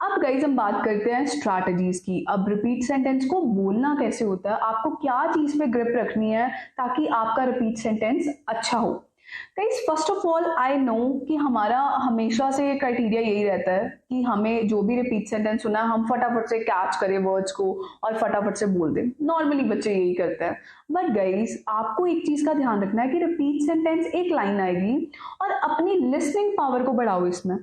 अब गाइज हम बात करते हैं स्ट्रैटेजीज की। अब रिपीट सेंटेंस को बोलना कैसे होता है, आपको क्या चीज पे ग्रिप रखनी है ताकि आपका रिपीट सेंटेंस अच्छा हो। Guys first of all I know कि हमारा हमेशा से क्राइटेरिया यही रहता है कि हमें जो भी रिपीट सेंटेंस सुना है हम फटाफट से कैच करें वर्ड्स को और फटाफट से बोल दें। नॉर्मली बच्चे यही करते हैं। बट गाइज आपको एक चीज का ध्यान रखना है कि रिपीट सेंटेंस एक लाइन आएगी और अपनी लिसनिंग पावर को बढ़ाओ। इसमें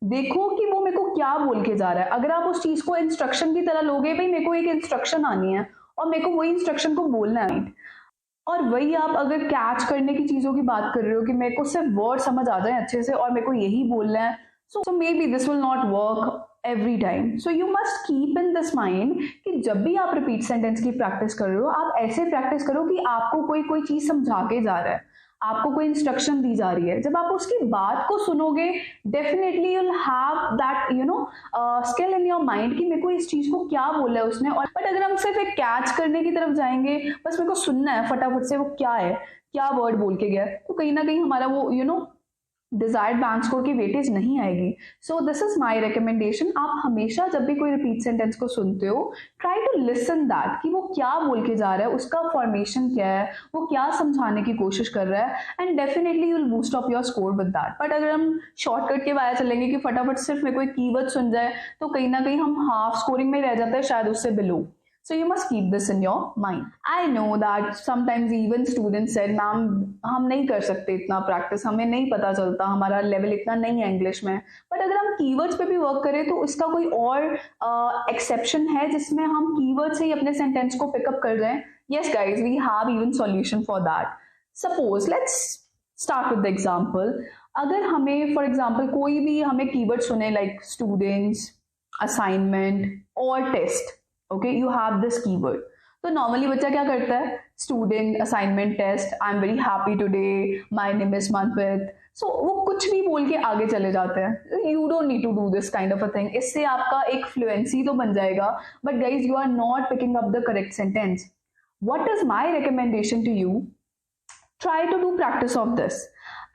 देखो कि वो मेरे को क्या बोल के जा रहा है। अगर आप उस चीज को इंस्ट्रक्शन की तरह लोगे, भाई मेरे को एक इंस्ट्रक्शन आनी है और मेरे को वही इंस्ट्रक्शन को बोलना है, और वही आप अगर कैच करने की चीजों की बात कर रहे हो कि मेरे को सिर्फ वर्ड समझ आ जाए अच्छे से और मेरे को यही बोलना है, so maybe this will not work every time. So you must keep in this mind कि जब भी आप रिपीट सेंटेंस की प्रैक्टिस कर रहे हो, आप ऐसे प्रैक्टिस करो कि आपको कोई कोई चीज समझा के जा रहा है, आपको कोई इंस्ट्रक्शन दी जा रही है। जब आप उसकी बात को सुनोगे, definitely you'll have that skill in your mind कि मेरे को इस चीज को क्या बोला है उसने। और बट अगर हम सिर्फ एक कैच करने की तरफ जाएंगे, बस मेरे को सुनना है फटाफट से वो क्या है, क्या वर्ड बोल के गया, तो कहीं ना कहीं हमारा वो डिजायर्ड बैंक स्कोर की वेटेज नहीं आएगी। So this is my recommendation, आप हमेशा जब भी कोई रिपीट सेंटेंस को सुनते हो, ट्राई टू लिसन दैट कि वो क्या बोल के जा रहा है, उसका फॉर्मेशन क्या है, वो क्या समझाने की कोशिश कर रहा है, and definitely you will boost up your score with that. But अगर हम शॉर्टकट के बारे चलेंगे कि फटाफट सिर्फ मेरे को एक कीवर्ड सुन जाए, तो कहीं ना कहीं हम हाफ स्कोरिंग में रह जाते हैं, शायद उससे below. So you must keep this in your mind. I know that sometimes even students said, ma'am हम नहीं कर सकते इतना प्रैक्टिस, हमें नहीं पता चलता, हमारा लेवल इतना नहीं है इंग्लिश में। बट अगर हम कीवर्ड्स पे भी वर्क करें तो इसका कोई और एक्सेप्शन है जिसमें हम कीवर्ड से ही अपने सेंटेंस को पिकअप कर जाएं। Yes guys, we have even solution for that. Suppose let's start with the example. अगर हमें फॉर एग्जाम्पल कोई भी हमें कीवर्ड सुने लाइक स्टूडेंट्स, असाइनमेंट और test, okay you have this keyword, तो नॉर्मली बच्चा क्या करता है, student, assignment, test, I am very happy today, my name is Manpreet, so वो कुछ भी बोल के आगे चले जाते हैं। You don't need to do this kind of a thing. इससे आपका एक फ्लुएंसी तो बन जाएगा, but guys you are not picking up the correct sentence. What is my recommendation to you, try to do practice of this.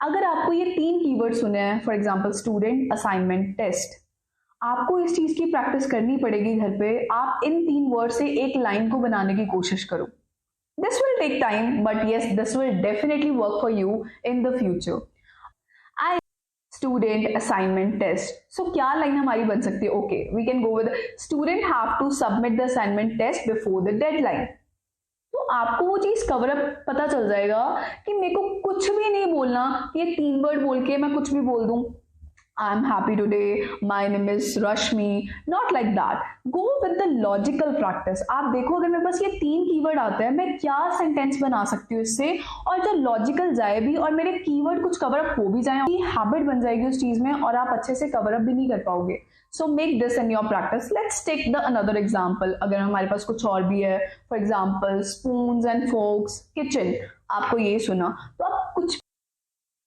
अगर आपको ये 3 keyword सुने हैं, for example student, assignment, test, आपको इस चीज की प्रैक्टिस करनी पड़ेगी घर पे। आप इन 3 वर्ड से एक लाइन को बनाने की कोशिश करो। This will take time, but yes this will definitely work for you in the future. I student, assignment, test, so क्या लाइन हमारी बन सकती है? Okay we can go with student have to submit the assignment test before the deadline. तो आपको वो चीज cover up पता चल जाएगा कि मेरे को कुछ भी नहीं बोलना, ये 3 वर्ड बोल के मैं कुछ भी बोल दूं, I'm happy today, my name is Rashmi, not like that. Go with the logical practice. आप देखो अगर मेरे पास ये 3 कीवर्ड आते हैं, मैं क्या सेंटेंस बना सकती हूँ इससे, और जो लॉजिकल जाए भी और मेरे कीवर्ड कुछ कवर अप हो भी जाए, हैबिट बन जाएगी उस चीज में और आप अच्छे से कवर अप भी नहीं कर पाओगे। So make this in your practice. Let's take the another example. अगर हमारे पास कुछ और भी है, for example spoons and forks, kitchen, आपको ये सुना तो आप कुछ,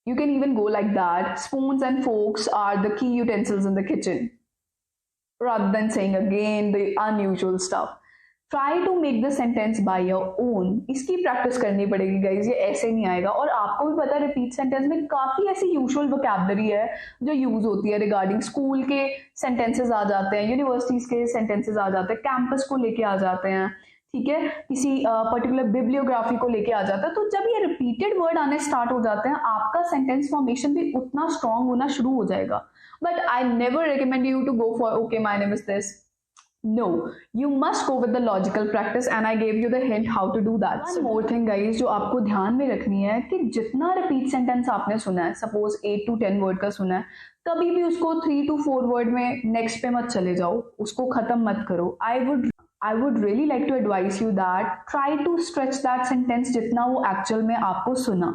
you can even go like that, spoons and forks are the key utensils in the kitchen, rather than saying again the unusual stuff. Try to make the sentence by your own. इसकी practice करनी पड़ेगी guys, ये ऐसे नहीं आएगा। और आपको भी पता है रिपीट सेंटेंस में काफी ऐसी यूजुअल वोकैबुलरी है जो यूज होती है रिगार्डिंग स्कूल के सेंटेंसेस आ जाते हैं, यूनिवर्सिटीज के सेंटेंसेस आ जाते हैं, कैंपस को लेके आ जाते हैं, ठीक है, किसी पर्टिकुलर बिब्लियोग्राफी को लेके आ जाता है। तो जब ये रिपीटेड वर्ड आने स्टार्ट हो जाते हैं, आपका सेंटेंस फॉर्मेशन भी उतना स्ट्रांग होना शुरू हो जाएगा। But I never recommend you to go for okay my name is this. No, you must go with the logical practice and I gave you the hint how to do that. One more thing guys जो आपको ध्यान में रखनी है कि जितना repeat sentence आपने सुना है, सपोज 8 to 10 वर्ड का सुना है, कभी भी उसको 3 to 4 वर्ड में नेक्स्ट पे मत चले जाओ, उसको खत्म मत करो। I would really like to advise you that try to stretch that sentence जितना वो एक्चुअल में आपको सुना,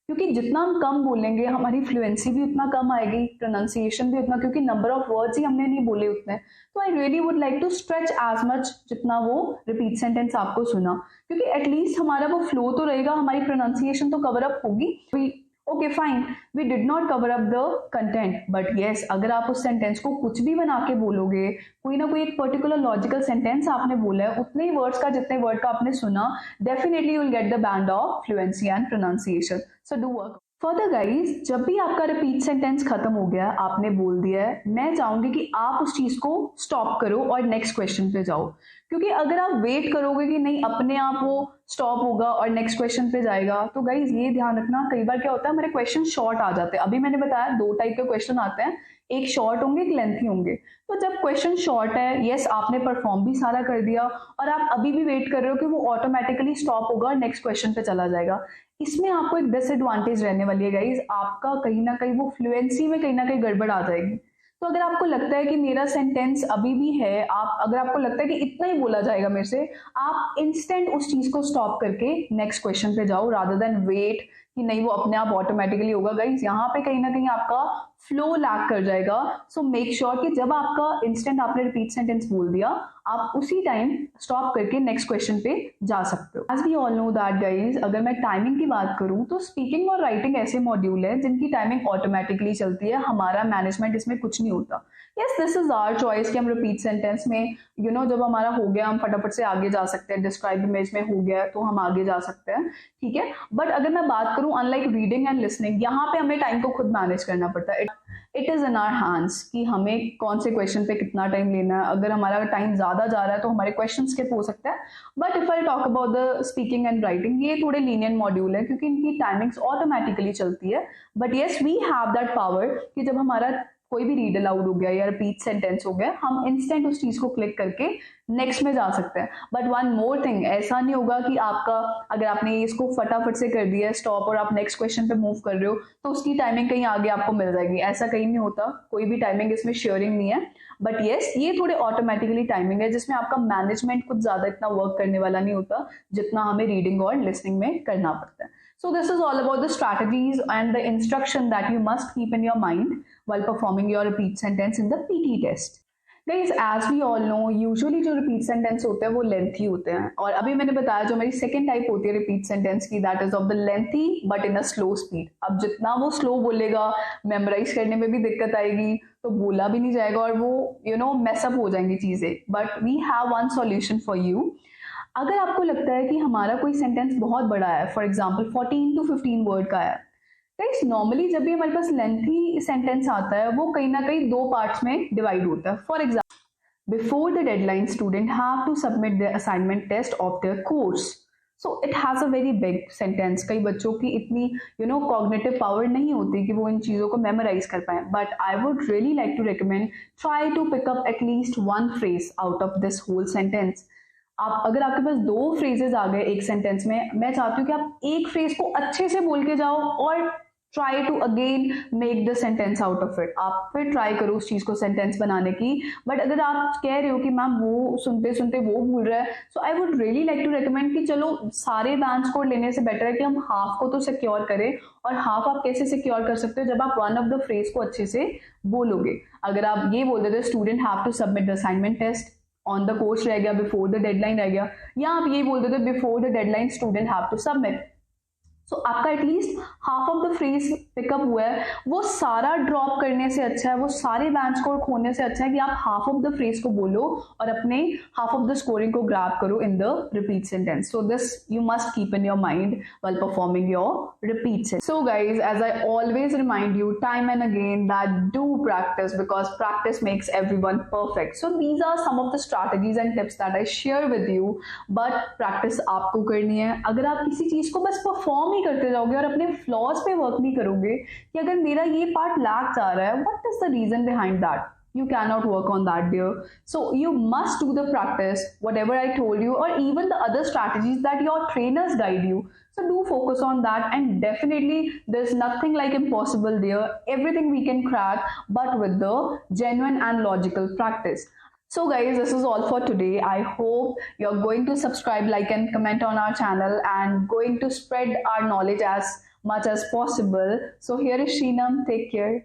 क्योंकि जितना हम कम बोलेंगे हमारी फ्लुएंसी भी उतना कम आएगी, प्रोनाउंसिएशन भी उतना, क्योंकि नंबर ऑफ वर्ड्स ही हमने नहीं बोले उतने। तो I really would like to stretch as much जितना वो रिपीट सेंटेंस आपको सुना, क्योंकि एटलीस्ट हमारा वो फ्लो तो रहेगा, हमारी प्रोनाउंसिएशन तो कवर अप होगी। Okay fine, we did not cover up the content, but yes अगर आप उस सेंटेंस को कुछ भी बना के बोलोगे, कोई ना कोई एक पर्टिकुलर लॉजिकल सेंटेंस आपने बोला है, उतने ही वर्ड्स का जितने वर्ड का आपने सुना, definitely you will get the band of fluency and pronunciation. So do work. Further guys, जब भी आपका रिपीट सेंटेंस खत्म हो गया, आपने बोल दिया है, मैं चाहूंगी कि आप उस चीज को स्टॉप करो और नेक्स्ट क्वेश्चन पे जाओ। क्योंकि अगर आप वेट करोगे कि नहीं अपने आप वो स्टॉप होगा और नेक्स्ट क्वेश्चन पे जाएगा, तो गाइज ये ध्यान रखना, कई बार क्या होता है हमारे क्वेश्चन शॉर्ट आ जाते हैं। अभी मैंने बताया 2 टाइप के क्वेश्चन आते हैं, एक शॉर्ट होंगे, एक लेंथी होंगे। तो जब क्वेश्चन शॉर्ट है, यस आपने परफॉर्म भी सारा कर दिया और आप अभी भी वेट कर रहे हो कि वो ऑटोमेटिकली स्टॉप होगा और नेक्स्ट क्वेश्चन पे चला जाएगा, इसमें आपको एक डिसएडवांटेज रहने वाली है गाइज, आपका कहीं ना कहीं वो फ्लुएंसी में कहीं ना कहीं गड़बड़ आ जाएगी। तो अगर आपको लगता है कि मेरा सेंटेंस अभी भी है, आप अगर आपको लगता है कि इतना ही बोला जाएगा मेरे से, आप इंस्टेंट उस चीज को स्टॉप करके नेक्स्ट क्वेश्चन पे जाओ, रादर देन वेट कि नहीं वो अपने आप ऑटोमेटिकली होगा। गाइज यहाँ पे कहीं ना कहीं आपका फ्लो लैक कर जाएगा। सो मेक श्योर कि जब आपका इंस्टेंट आपने रिपीट सेंटेंस बोल दिया, आप उसी टाइम स्टॉप करके नेक्स्ट क्वेश्चन पे जा सकते हो। As we all know that guys, अगर मैं टाइमिंग की बात करूं तो स्पीकिंग और राइटिंग ऐसे मॉड्यूल है जिनकी टाइमिंग ऑटोमेटिकली चलती है, हमारा मैनेजमेंट इसमें कुछ नहीं होता। Yes this is our choice कि हम रिपीट सेंटेंस में जब हमारा हो गया हम फटाफट से आगे जा सकते हैं, डिस्क्राइब इमेज में हो गया तो हम आगे जा सकते हैं, ठीक है। बट अगर मैं बात करूं अनलाइक रीडिंग एंड लिसनिंग, यहाँ पे हमें टाइम को खुद मैनेज करना पड़ता है। It is in our hands कि हमें कौन से क्वेश्चन पे कितना टाइम लेना है। अगर हमारा टाइम ज्यादा जा रहा है तो हमारे क्वेश्चन स्किप हो सकता है। But if I talk about the speaking and writing, ये थोड़े लीनियंट मॉड्यूल है क्योंकि इनकी टाइमिंग्स ऑटोमेटिकली चलती है। But yes we have that power कि जब हमारा कोई भी रीड अलाउड हो गया या रिपीट सेंटेंस हो गया, हम इंस्टेंट उस चीज को क्लिक करके नेक्स्ट में जा सकते हैं। बट वन मोर थिंग, ऐसा नहीं होगा कि आपका अगर आपने इसको फटाफट से कर दिया स्टॉप और आप नेक्स्ट क्वेश्चन पे मूव कर रहे हो तो उसकी टाइमिंग कहीं आगे आपको मिल जाएगी, ऐसा कहीं नहीं होता। कोई भी टाइमिंग इसमें शेयरिंग नहीं है। बट येस ये थोड़े ऑटोमेटिकली टाइमिंग है जिसमें आपका मैनेजमेंट कुछ ज्यादा इतना वर्क करने वाला नहीं होता जितना हमें रीडिंग और लिसनिंग में करना पड़ता है। So this is all about the strategies and the instruction that you must keep in your mind while performing your repeat sentence in the PT test. Guys, as we all know, usually जो repeat sentence होते हैं वो lengthy होते हैं, और अभी मैंने बताया जो मेरी second type होती है repeat sentence की, that is of the lengthy but in a slow speed. अब जितना वो slow बोलेगा, memorize करने में भी दिक्कत आएगी, तो बोला भी नहीं जाएगा और वो mess up हो जाएंगी चीजें। But we have one solution for you. अगर आपको लगता है कि हमारा कोई सेंटेंस बहुत बड़ा है, फॉर एग्जाम्पल 14 to 15 वर्ड का है, गाइस नॉर्मली जब भी हमारे पास लेंथी सेंटेंस आता है वो कहीं ना कहीं 2 पार्ट्स में डिवाइड होता है। For example, before the deadline student have to submit the assignment test of their course. So it has a very big sentence. कई बच्चों की इतनी कॉग्निटिव पावर नहीं होती कि वो इन चीज़ों को मेमोराइज कर पाए। But I would really like to recommend, try to pick up at least one phrase out of this whole sentence. आप अगर आपके पास 2 फ्रेजेस आ गए एक सेंटेंस में, मैं चाहती हूँ कि आप एक फ्रेज को अच्छे से बोल के जाओ और try to again make the sentence out of it. आप फिर ट्राई करो उस चीज को सेंटेंस बनाने की। बट अगर आप कह रहे हो कि मैम वो सुनते सुनते वो भूल रहा है, so I would really like to recommend कि चलो सारे बैंक स्कोर लेने से बेटर है कि हम हाफ को तो सिक्योर करें। और हाफ आप कैसे सिक्योर कर सकते हो, जब आप वन ऑफ द फ्रेज को अच्छे से बोलोगे। अगर आप ये बोल देते student have to submit the assignment test, on the course रह गया, बिफोर द डेडलाइन रह गया, या आप ये बोल देते before the deadline student have to submit, so आपका at least half of the phrase pick up हुआ है। वो सारा ड्रॉप करने से अच्छा है, वो सारे बैंक स्कोर खोने से अच्छा है कि आप हाफ ऑफ द फ्रेज को बोलो और अपने हाफ ऑफ द स्कोरिंग को ग्रैब करो in the repeat sentence. So this you must keep in your mind while performing your repeat sentence. So guys, as I always remind you time and again that do practice, because practice makes everyone perfect. So these are some of the strategies and tips that I share with you, but practice आपको करनी है। अगर आप किसी चीज को बस perform करते जाओगे और अपने फ्लॉज पे वर्क नहीं करोगे कि अगर मेरा ये पार्ट लैक जा रहा है, what is the reason behind that, you cannot work on that dear. So you must do the practice whatever I told you, or even the other strategies that your trainers guide you. So do focus on that, and definitely there's nothing like impossible there. Everything we can crack, but with the genuine and logical practice. So guys, this is all for today. I hope you're going to subscribe, like and comment on our channel, and going to spread our knowledge as much as possible. So here is Sheenam. Take care.